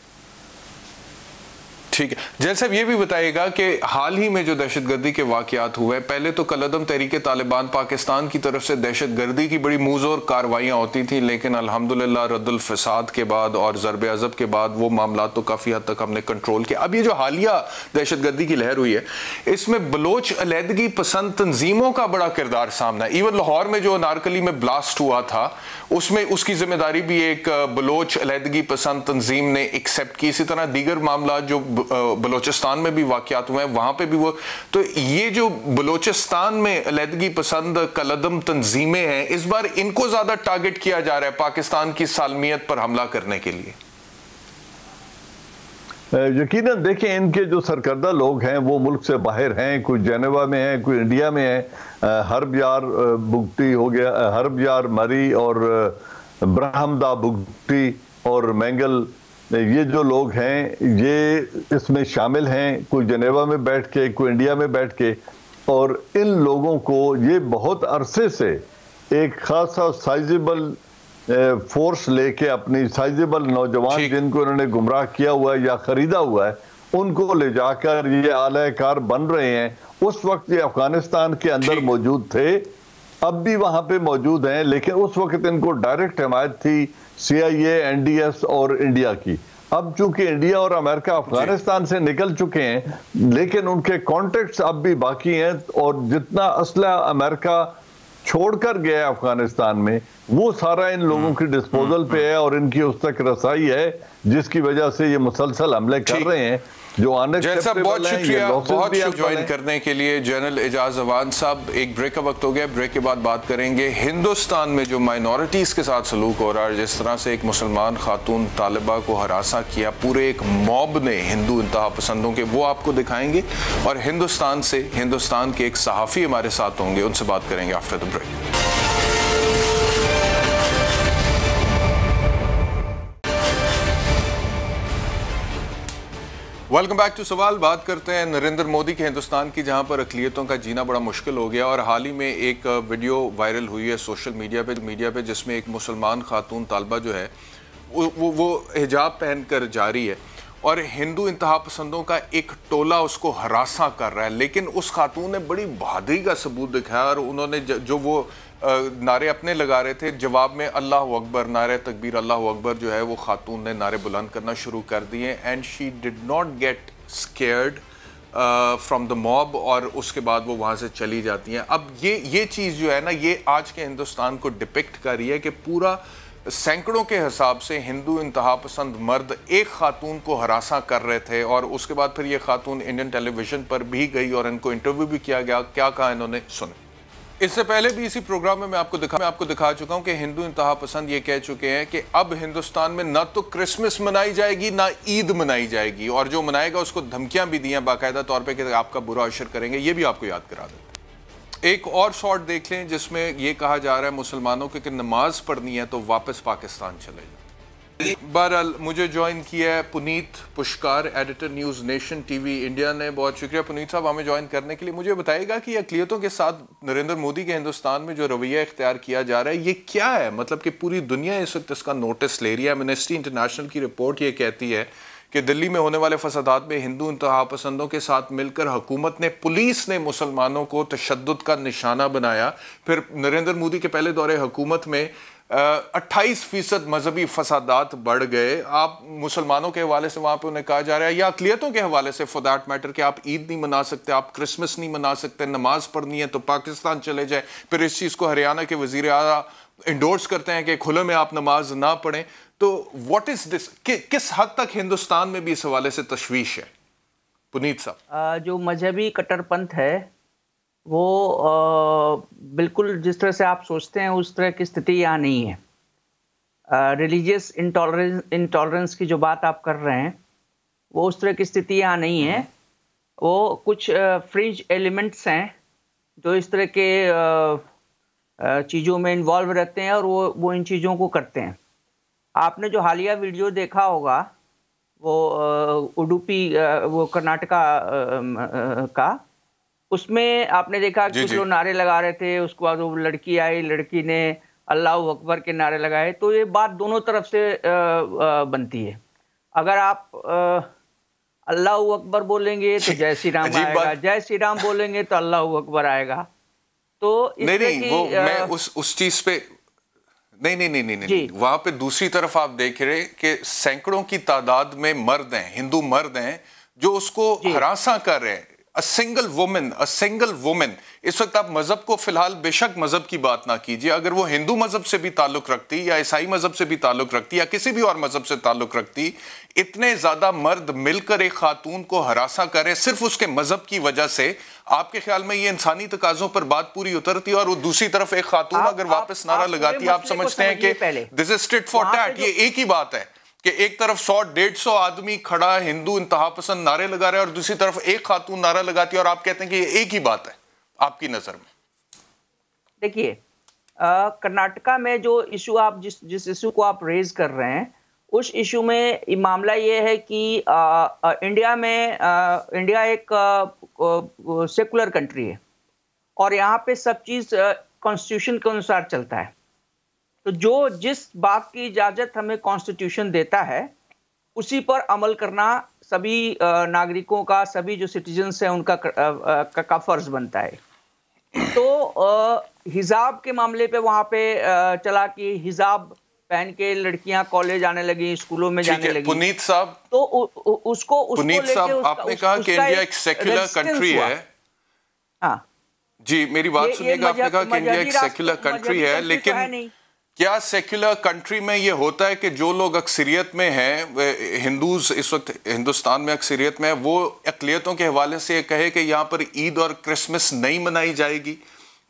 ठीक है जैल साहब, ये भी बताइएगा कि हाल ही में जो दहशतगर्दी के वाकयात हुए, पहले तो कलअदम तहरीक तालिबान पाकिस्तान की तरफ से दहशतगर्दी की बड़ी मुज़ोर कार्रवाइयाँ होती थी, लेकिन अल्हम्दुलिल्लाह रद्दुल फसाद के बाद और ज़रब अज़ब के बाद वो मामला तो काफ़ी हद तक हमने कंट्रोल किया। अब ये जो हालिया दहशतगर्दी की लहर हुई है, इसमें बलोच अलहदगी पसंद तंजीमों का बड़ा किरदार सामना है। इवन लाहौर में जो अनारकली में ब्लास्ट हुआ था, उसमें उसकी जिम्मेदारी भी एक बलोच अलहदगी पसंद तंजीम ने एक्सेप्ट की। इसी तरह दीगर मामला जो बलोचिस्तान में भी वाकयात हुए हैं, वहां पे भी वो, तो ये जो बलोचिस्तान में अलहदगी पसंद कलअदम तंजीमें हैं, इस बार इनको ज्यादा टारगेट किया जा रहा है पाकिस्तान की सालमियत पर हमला करने के लिए। यकीनन देखें, इनके जो सरकर्दा लोग हैं वो मुल्क से बाहर हैं, कोई जेनेवा में है, कोई इंडिया में है। हर्ब यार बुगटी हो गया, हर्ब यार मरी और ब्रह्मदा बुगटी और मैंगल, ये जो लोग हैं ये इसमें शामिल हैं, कोई जेनेवा में बैठ के, कोई इंडिया में बैठ के। और इन लोगों को ये बहुत अरसे से एक खासा साइजेबल फोर्स लेके, अपनी साइजेबल नौजवान जिनको इन्होंने गुमराह किया हुआ है या खरीदा हुआ है, उनको ले जाकर ये आलाकार बन रहे हैं। उस वक्त ये अफगानिस्तान के अंदर मौजूद थे, अब भी वहां पे मौजूद हैं, लेकिन उस वक्त इनको डायरेक्ट हिमायत थी CIA, NDS और इंडिया की। अब चूंकि इंडिया और अमेरिका अफगानिस्तान से निकल चुके हैं, लेकिन उनके कॉन्टेक्ट्स अब भी बाकी हैं, और जितना असला अमेरिका छोड़कर गया है अफगानिस्तान में, वो सारा इन लोगों की डिस्पोजल पे है और इनकी उस तक रसाई है, जिसकी वजह से ये मुसलसल हमले कर रहे हैं। जो बहुत शुक्रिया, बहुत ज्वाइन करने के लिए जनरल एजाज अवान साहब। एक ब्रेक का वक्त हो गया, ब्रेक के बाद बात करेंगे हिंदुस्तान में जो माइनॉरिटीज के साथ सलूक हो रहा है, जिस तरह से एक मुसलमान खातून तालिबा को हरासा किया पूरे एक मॉब ने हिंदू इंतहा पसंदों के, वो आपको दिखाएंगे। और हिंदुस्तान से हिंदुस्तान के एक सहाफ़ी हमारे साथ होंगे, उनसे बात करेंगे after the break. Welcome back to Sawal. बात करते हैं नरेंद्र मोदी के हिंदुस्तान की, जहां पर अक़लियतों का जीना बड़ा मुश्किल हो गया। और हाल ही में एक वीडियो वायरल हुई है सोशल मीडिया पे जिसमें एक मुसलमान खातून तालिबा जो है वो हिजाब पहनकर जा रही है और हिंदू इंतहा पसंदों का एक टोला उसको हरासा कर रहा है। लेकिन उस खातून ने बड़ी बहादुरी का सबूत दिखाया और उन्होंने जो वो नारे अपने लगा रहे थे, जवाब में अल्लाह अकबर, नारे तकबीर अल्लाह अकबर जो है वो खातून ने नारे बुलंद करना शुरू कर दिए। And she did not get scared from the mob, और उसके बाद वो वहाँ से चली जाती हैं। अब ये चीज़ जो है ना, ये आज के हिंदुस्तान को डिपिक्ट कर रही है कि पूरा सैकड़ों के हिसाब से हिंदू इंतहा पसंद मर्द एक खातून को हरासा कर रहे थे। और उसके बाद फिर ये खातून इंडियन टेलीविजन पर भी गई और इनको इंटरव्यू भी किया गया। क्या कहा इन्होंने, सुने। इससे पहले भी इसी प्रोग्राम में मैं आपको दिखा चुका हूं कि हिंदू इंतहा पसंद ये कह चुके हैं कि अब हिंदुस्तान में ना तो क्रिसमस मनाई जाएगी ना ईद मनाई जाएगी, और जो मनाएगा उसको धमकियां भी दी हैं बाकायदा तौर पे कि आपका बुरा असर करेंगे। ये भी आपको याद करा दें। एक और शॉट देख लें जिसमें ये कहा जा रहा है मुसलमानों को कि नमाज पढ़नी है तो वापस पाकिस्तान चले जाए। बहरहाल मुझे ज्वाइन किया है Puneet Pushkar, editor News Nation TV India ने। बहुत शुक्रिया पुनीत साहब हमें ज्वाइन करने के लिए। मुझे बताइएगा कि अक़लियतों के साथ नरेंद्र मोदी के हिंदुस्तान में जो रवैया इख्तियार किया जा रहा है ये क्या है? मतलब कि पूरी दुनिया इस वक्त इसका नोटिस ले रही है। एमनेस्टी इंटरनेशनल की रिपोर्ट ये कहती है कि दिल्ली में होने वाले फसादात में हिंदू इंतहा पसंदों के साथ मिलकर हुकूमत ने, पुलिस ने मुसलमानों को तशद्दुद का निशाना बनाया। फिर नरेंद्र मोदी के पहले दौरे हुकूमत में 28% मजहबी फसादात बढ़ गए। आप मुसलमानों के हवाले से वहाँ पे उन्हें कहा जा रहा है, या अक़लियतों के हवाले से फॉर दैट मैटर, कि आप ईद नहीं मना सकते, आप क्रिसमस नहीं मना सकते, नमाज पढ़नी है तो पाकिस्तान चले जाए। फिर इस चीज़ को हरियाणा के वज़ीर आला इंडोर्स करते हैं कि खुले में आप नमाज ना पढ़ें। तो व्हाट इज़ दिस, किस हद तक हिंदुस्तान में भी इस हवाले से तशवीश है पुनीत साहब? जो मजहबी कट्टरपंथ है वो बिल्कुल जिस तरह से आप सोचते हैं उस तरह की स्थिति यहाँ नहीं है। रिलीजियस इंटॉलरेंस की जो बात आप कर रहे हैं वो उस तरह की स्थिति यहाँ नहीं है। वो कुछ फ्रिंज एलिमेंट्स हैं जो इस तरह के चीज़ों में इन्वॉल्व रहते हैं और वो इन चीज़ों को करते हैं। आपने जो हालिया वीडियो देखा होगा वो उडुपी, वो कर्नाटका का, उसमें आपने देखा कि कुछ लोग नारे लगा रहे थे। उसके बाद वो लड़की आई, लड़की ने अल्लाह अकबर के नारे लगाए। तो ये बात दोनों तरफ से बनती है। अगर आप अल्लाह अकबर बोलेंगे तो जय श्री राम आएगा, जय श्री राम बोलेंगे तो अल्लाह अकबर आएगा। तो नहीं वो मैं उस चीज पे नहीं वहां पे दूसरी तरफ आप देख रहे कि सैकड़ों की तादाद में मर्द हैं, हिंदू मर्द हैं जो उसको हरासा कर रहे हैं। A single women. इस वक्त आप मजहब को फिलहाल बेशक मजहब की बात ना कीजिए, अगर वो हिंदू मजहब से भी ताल्लुक रखती या ईसाई मजहब से भी ताल्लुक रखती या किसी भी और मजहब से ताल्लुक रखती, इतने ज्यादा मर्द मिलकर एक खातून को हरासा करे सिर्फ उसके मजहब की वजह से, आपके ख्याल में ये इंसानी तकाजों पर बात पूरी उतरती है? और वो दूसरी तरफ एक खातून अगर वापस नारा लगाती है, आप समझते हैं कि this is tit for tat? ये एक ही बात है कि एक तरफ 100-150 आदमी खड़ा हिंदू इंतहा पसंद नारे लगा रहे हैं और दूसरी तरफ एक खातून नारा लगाती है, और आप कहते हैं कि ये एक ही बात है आपकी नजर में? देखिए, कर्नाटका में जो इशू आप जिस इशू को आप रेज कर रहे हैं, उस इशू में मामला ये है कि इंडिया एक सेकुलर कंट्री है और यहाँ पे सब चीज़ कॉन्स्टिट्यूशन के अनुसार चलता है। तो जो जिस बात की इजाज़त हमें कॉन्स्टिट्यूशन देता है उसी पर अमल करना सभी नागरिकों का, सभी जो सिटीजन्स हैं उनका का फ़र्ज़ बनता है। तो हिजाब के मामले पे वहाँ पे चला कि हिजाब पहन के लड़कियां कॉलेज आने लगी, स्कूलों में जाने लगी। पुनीत साहब, तो उसको पुनीत साहब, आपने कहा कि इंडिया एक सेक्युलर कंट्री है। हाँ जी, मेरी बात सुनिएगा। आपने कहा कि इंडिया एक सेक्युलर कंट्री है, लेकिन क्या सेक्युलर कंट्री में ये होता है कि जो लोग अक्सरियत में हैं, हिंदूज इस वक्त हिंदुस्तान में अक्सरियत में, वो अक़लियतों के हवाले से ये कहे कि यहाँ पर ईद और क्रिसमस नहीं मनाई जाएगी?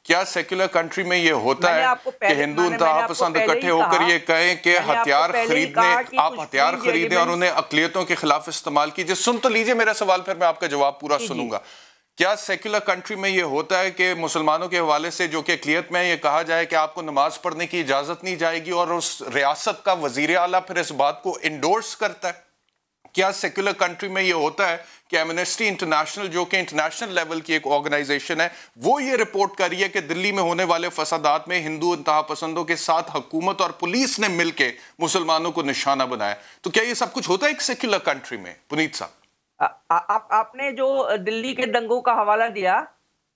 क्या सेक्युलर कंट्री में ये होता है कि हिंदू इंतहा पसंद इकट्ठे होकर ये कहें कि हथियार खरीदने, आप हथियार खरीदें और उन्हें अक़लियतों के खिलाफ इस्तेमाल कीजिए? सुन तो लीजिए मेरा सवाल, फिर मैं आपका जवाब पूरा सुनूंगा। क्या सेक्युलर कंट्री में ये होता है कि मुसलमानों के हवाले से जो कि अक़लियत में ये कहा जाए कि आपको नमाज पढ़ने की इजाज़त नहीं जाएगी, और उस रियासत का वज़ीर आला फिर इस बात को इंडोर्स करता है? क्या सेक्युलर कंट्री में ये होता है कि एमनेस्टी इंटरनेशनल, जो कि इंटरनेशनल लेवल की एक ऑर्गेनाइजेशन है, वो ये रिपोर्ट कर रही है कि दिल्ली में होने वाले फसादात में हिंदू इंतहा पसंदों के साथ हुकूमत और पुलिस ने मिलकर मुसलमानों को निशाना बनाया? तो क्या ये सब कुछ होता है एक सेक्युलर कंट्री में? पुनीत साहब, आपने जो दिल्ली के दंगों का हवाला दिया,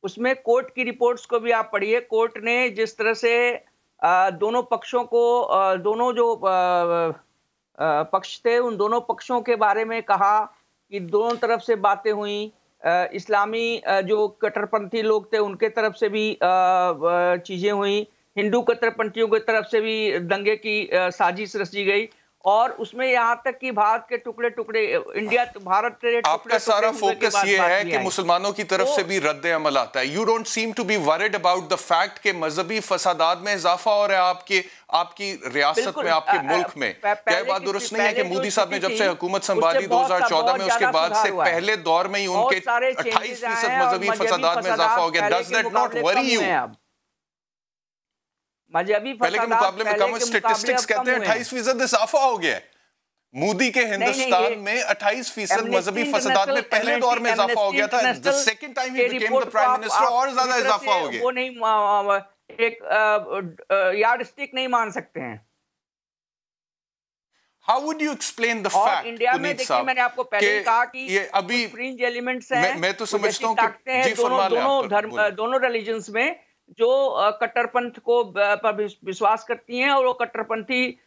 उसमें कोर्ट की रिपोर्ट्स को भी आप पढ़िए। कोर्ट ने जिस तरह से दोनों पक्षों को, दोनों जो पक्ष थे उन दोनों पक्षों के बारे में कहा कि दोनों तरफ से बातें हुई। इस्लामी जो कट्टरपंथी लोग थे उनके तरफ से भी चीज़ें हुई, हिंदू कट्टरपंथियों की तरफ से भी दंगे की साजिश रची गई, और उसमें यहाँ तक कि भारत के टुकड़े टुकड़े, भारत के आपका सारा फोकस ये है कि मुसलमानों की तरफ से भी रद्द अमल आता है। You don't seem to be worried about the fact कि मजहबी फसादात में इजाफा हो रहा है आपकी रियासत में, आपके मुल्क में। क्या बात दुरुस्त नहीं है कि मोदी साहब ने जब से हुकूमत संभाली 2014 में, उसके बाद से पहले दौर में ही उनके 28% मजहबी फसादात में इजाफा हो गया? Does that not worry you? पहले के मुकाबले में कम स्टैटिस्टिक्स कहते हैं 28% इजाफा हो गया है। मोदी के हिंदुस्तान में 28% मजहबी फसादात में पहले दौर में इजाफा हो गया था। The second time he became the prime minister और ज्यादा इजाफा हो गया। वो नहीं, एक यार्डस्टिक नहीं मान सकते हैं। How would you explain the fact, India में देखिए, मैंने आपको पहले ही कहा कि ये अभी फ्रिंज एलिमेंट्स हैं। मैं तो समझता हूं कि दोनों रिलीजन्स में जो कट्टरपंथ को पर विश्वास करती हैं और वो कट्टरपंथी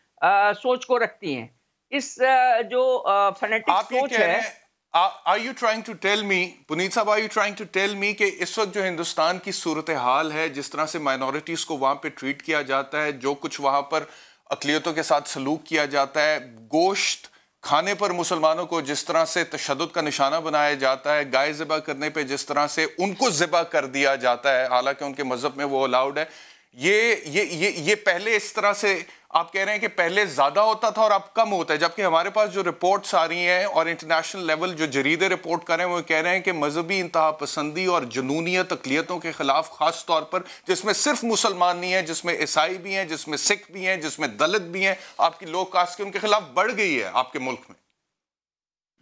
सोच को रखती हैं। इस जो फैनेटिक सोच है, Are you trying to tell me, Puneet साहब, are you trying to tell me कि इस वक्त जो हिंदुस्तान की सूरत हाल है, जिस तरह से माइनॉरिटीज को वहां पे ट्रीट किया जाता है, जो कुछ वहां पर अक़लियतों के साथ सलूक किया जाता है, गोश्त खाने पर मुसलमानों को जिस तरह से तशद्दुद का निशाना बनाया जाता है, गाय ज़िबा करने पे जिस तरह से उनको ज़िबा कर दिया जाता है, हालांकि उनके मज़हब में वो अलाउड है, ये पहले इस तरह से आप कह रहे हैं कि पहले ज़्यादा होता था और अब कम होता है, जबकि हमारे पास जो रिपोर्ट्स आ रही हैं और इंटरनेशनल लेवल जो जरीदे रिपोर्ट कर रहे हैं वो कह रहे हैं कि मजहबी इंतहा पसंदी और जुनूनियत अक़लियतों के खिलाफ, खास तौर पर जिसमें सिर्फ मुसलमान नहीं है, जिसमें ईसाई भी हैं, जिसमें सिख भी हैं, जिसमें दलित भी हैं, आपकी लो कास्ट के, उनके खिलाफ बढ़ गई है आपके मुल्क में।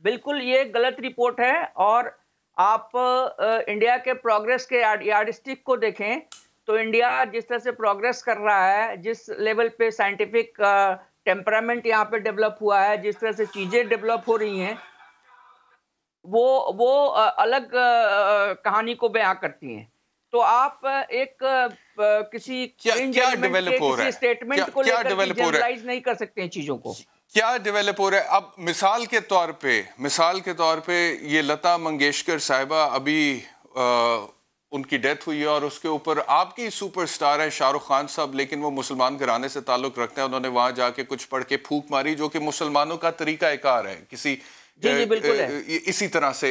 बिल्कुल ये गलत रिपोर्ट है। और आप इंडिया के प्रोग्रेस के यार्डस्टिक को देखें तो इंडिया जिस तरह से प्रोग्रेस कर रहा है, जिस लेवल पे साइंटिफिक टेम्परामेंट यहाँ पे डेवलप हुआ है, जिस तरह से चीज़ें डेवलप हो रही हैं, वो अलग कहानी को बयां करती हैं। तो आप एक किसी स्टेटमेंट को लेकर जनरलाइज नहीं कर सकते हैं चीज़ों को। क्या डेवलप हो रहा है? अब मिसाल के तौर पे ये लता मंगेशकर साहिबा, अभी उनकी डेथ हुई है और उसके ऊपर आपकी सुपरस्टार है शाहरुख खान साहब, लेकिन वो मुसलमान घराने से ताल्लुक़ रखते हैं। उन्होंने वहाँ जाके कुछ पढ़ के फूंक मारी, जो कि मुसलमानों का तरीक़ाकार है किसी जी बिल्कुल है। इसी तरह से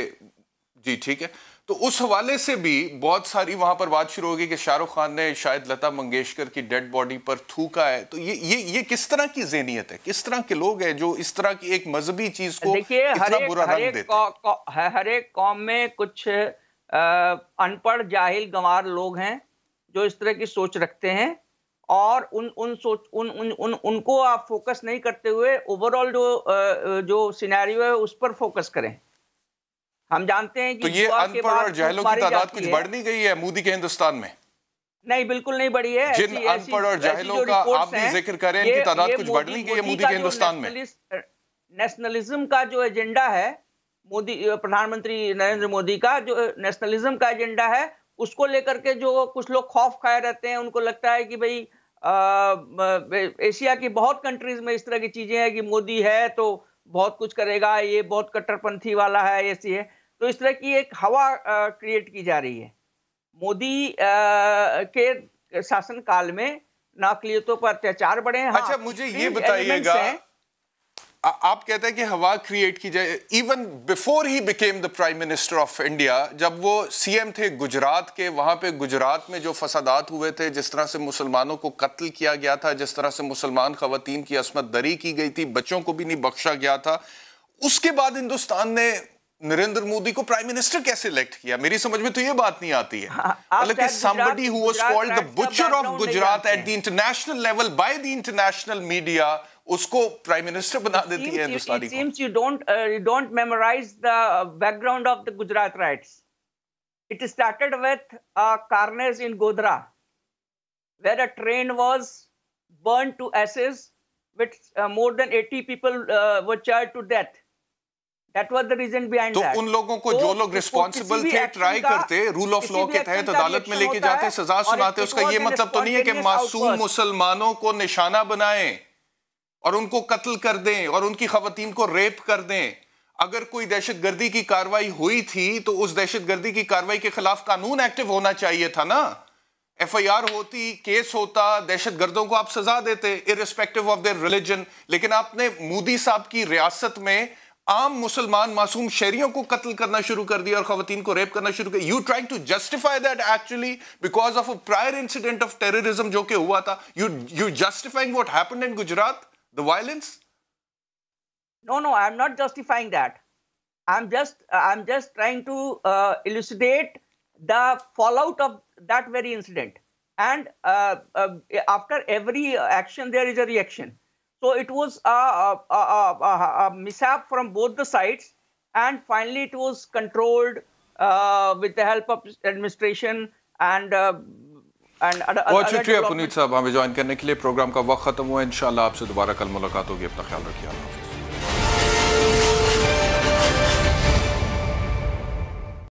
जी ठीक है। तो उस हवाले से भी बहुत सारी वहाँ पर बात शुरू होगी कि शाहरुख खान ने शायद लता मंगेशकर की डेड बॉडी पर थूका है। तो ये किस तरह की ज़हनियत है? किस तरह के लोग हैं जो इस तरह की एक मजहबी चीज़ को इतना बुरा रंग देते हैं? हर एक कौम में कुछ अनपढ़ जाहिल गंवार लोग हैं जो इस तरह की सोच रखते हैं, और उनको आप फोकस नहीं करते हुए ओवरऑल जो सिनेरियो है उस पर फोकस करें। हम जानते हैं कि तो ये अनपढ़ और जाहिलों की तादाद कुछ बढ़ नहीं गई है मोदी के हिंदुस्तान में? नहीं, बिल्कुल नहीं बढ़ी है। जिन अनपढ़ और जाहिलों का आप भी जिक्र कर रहे हैं, इनकी तादाद कुछ बढ़ नहीं गई है मोदी के हिंदुस्तान में? नेशनलिज्म का जो एजेंडा है, प्रधानमंत्री नरेंद्र मोदी का जो नेशनलिज्म का एजेंडा है, उसको लेकर के जो कुछ लोग खौफ खाए रहते हैं, उनको लगता है कि भाई एशिया की बहुत कंट्रीज में इस तरह की चीजें हैं कि मोदी है तो बहुत कुछ करेगा, ये बहुत कट्टरपंथी वाला है, ऐसी है। तो इस तरह की एक हवा क्रिएट की जा रही है। मोदी के शासन काल में नाकलियतों पर अत्याचार बढ़े हैं। अच्छा, मुझे ये बताइएगा, आप कहते हैं कि हवा क्रिएट की जाए। Even before he became the prime minister of India, जब वो सीएम थे गुजरात के, वहां पे गुजरात में जो फसादात हुए थे, जिस तरह से मुसलमानों को कत्ल किया गया था, जिस तरह से मुसलमान खवातीन की असमत दरी की गई थी, बच्चों को भी नहीं बख्शा गया था, उसके बाद हिंदुस्तान ने नरेंद्र मोदी को प्राइम मिनिस्टर कैसे इलेक्ट किया? मेरी समझ में तो ये बात नहीं आती है। मतलब कि somebody who was called the butcher of Gujarat at the international level by the international media, उसको प्राइम मिनिस्टर बना देती है हिंदुस्तानी को। It seems you don't memorize the background of the Gujarat riots. It started with a carnage in Godhra, where a train was burned to ashes, with more than 80 people were charged to death. That was the reason behind that. तो उन लोगों को जो लोग responsible थे try करते, rule of law के तहत अदालत में लेके जाते, सजा सुनाते, उसका ये मतलब तो नहीं है कि मासूम मुसलमानों को निशाना बनाएं और उनको कत्ल कर दें और उनकी खवातीन को रेप कर दें। अगर कोई दहशतगर्दी की कार्रवाई हुई थी तो उस दहशतगर्दी की कार्रवाई के खिलाफ कानून एक्टिव होना चाहिए था ना। एफआईआर होती, केस होता, दहशतगर्दों को आप सजा देते इररिस्पेक्टिव ऑफ देयर रिलीजन। लेकिन आपने मोदी साहब की रियासत में आम मुसलमान मासूम शहरियों को कत्ल करना शुरू कर दिया और खवातीन को रेप करना शुरू कर। You trying to justify that actually because of a prior incident of terrorism जो कि हुआ था। You justifying what happened in Gujarat, the violence? No, I'm not justifying that. I'm just trying to elucidate the fallout of that very incident. And after every action, there is a reaction. So it was a mishap from both the sides, and finally it was controlled with the help of administration and बहुत शुक्रिया पुनीत साहब हमें join करने के लिए। Programme का वक्त खत्म हुआ, इंशाल्लाह आपसे दोबारा कल मुलाकात होगी। अपना ख्याल रखिए।